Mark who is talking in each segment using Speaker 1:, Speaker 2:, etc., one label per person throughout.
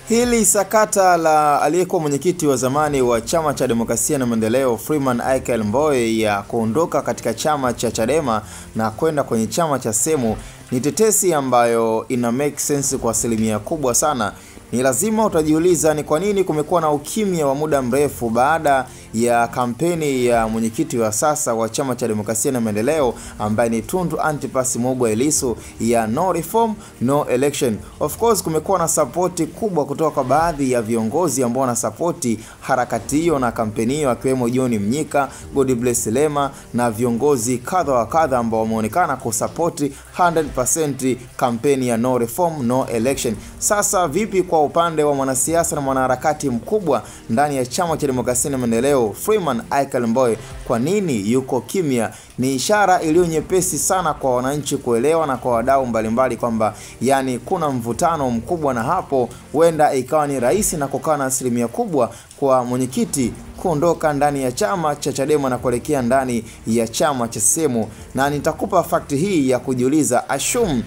Speaker 1: Hili sakata la aliyekuwa mwenyekiti wa zamani wa chama cha demokrasia na maendeleo Freeman Aikael Mbowe ya kuondoka katika chama cha Chadema na kwenda kwenye chama cha Semu ni tetesi ambayo ina make sense kwa asilimia kubwa sana. Ni lazima utajiuliza ni kwa nini kumekuwa na ukimya wa muda mrefu baada ya kampeni ya mwenyekiti wa sasa wa chama cha demokrasia na maendeleo ambaye ni Tundu Antipas Mugwe Lissu ya no reform no election. Of course kumekuwa na support kubwa kutoka kwa baadhi ya viongozi ambao wana support harakati hiyo na kampeni hiyo, akiwemo John Mnyika, Godbless Lema na viongozi kadha wa kadha ambao wameonekana kusupport 100% kampeni ya no reform no election. Sasa vipi kwa upande wa mwanasiasa na mwanaharakati mkubwa ndani ya chama cha demokrasia na maendeleo Freeman Aikael Mbowe, kwa nini yuko kimya? Ni ishara iliyo nyepesi sana kwa wananchi kuelewa na kwa wadau mbalimbali kwamba yani kuna mvutano mkubwa, na hapo huenda ikawa ni rahisi na kukaa na asilimia kubwa kwa mwenyekiti kuondoka ndani ya chama cha Chadema na kuelekea ndani ya chama cha Semu. Na nitakupa fakti hii ya kujiuliza, assume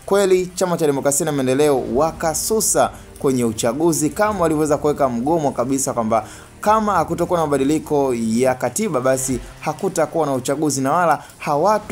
Speaker 1: kweli chama cha demokrasia na maendeleo wakasusa kwenye uchaguzi kama waliweza kuweka mgomo kabisa kwamba kama hakutakuwa na mabadiliko ya katiba basi hakutakuwa na uchaguzi na wala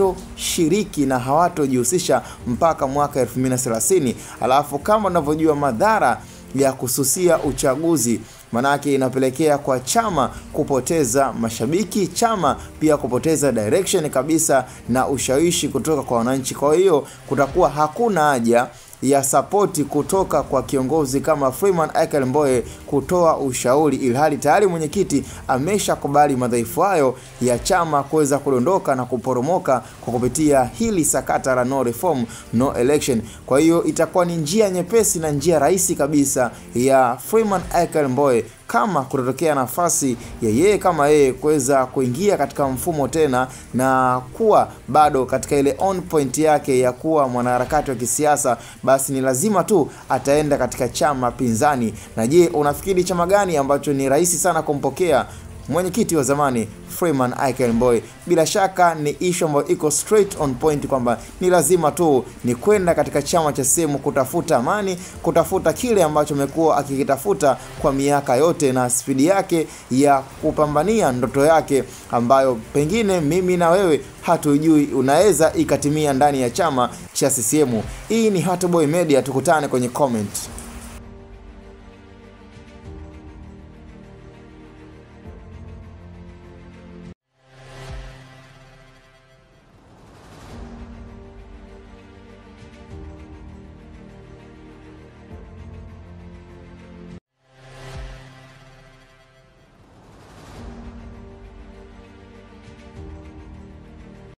Speaker 1: hawatoshiriki na hawatojihusisha mpaka mwaka 2030. Alafu kama unavyojua madhara ya kususia uchaguzi manake inapelekea kwa chama kupoteza mashabiki, chama pia kupoteza direction kabisa na ushawishi kutoka kwa wananchi. Kwa hiyo kutakuwa hakuna haja ya support kutoka kwa kiongozi kama Freeman Aikael Mbowe kutoa ushauri, ilhali tayari mwenyekiti ameshakubali madhaifu hayo ya chama kuweza kudondoka na kuporomoka kwa kupitia hili sakata la no reform no election. Kwa hiyo itakuwa ni njia nyepesi na njia rahisi kabisa ya Freeman Aikael Mbowe kama kutotokea nafasi ya yeye kama yeye kuweza kuingia katika mfumo tena na kuwa bado katika ile on point yake ya kuwa mwanaharakati wa kisiasa, basi ni lazima tu ataenda katika chama pinzani. Na je, unafikiri chama gani ambacho ni rahisi sana kumpokea mwenyekiti wa zamani Freeman Aikael Mbowe? Bila shaka ni issue ambayo iko straight on point kwamba ni lazima tu ni kwenda katika chama cha Semu kutafuta amani, kutafuta kile ambacho amekuwa akikitafuta kwa miaka yote, na spidi yake ya kupambania ndoto yake ambayo pengine mimi na wewe hatujui unaweza ikatimia ndani ya chama cha CCM. Hii ni Hot Boy Media, tukutane kwenye comment.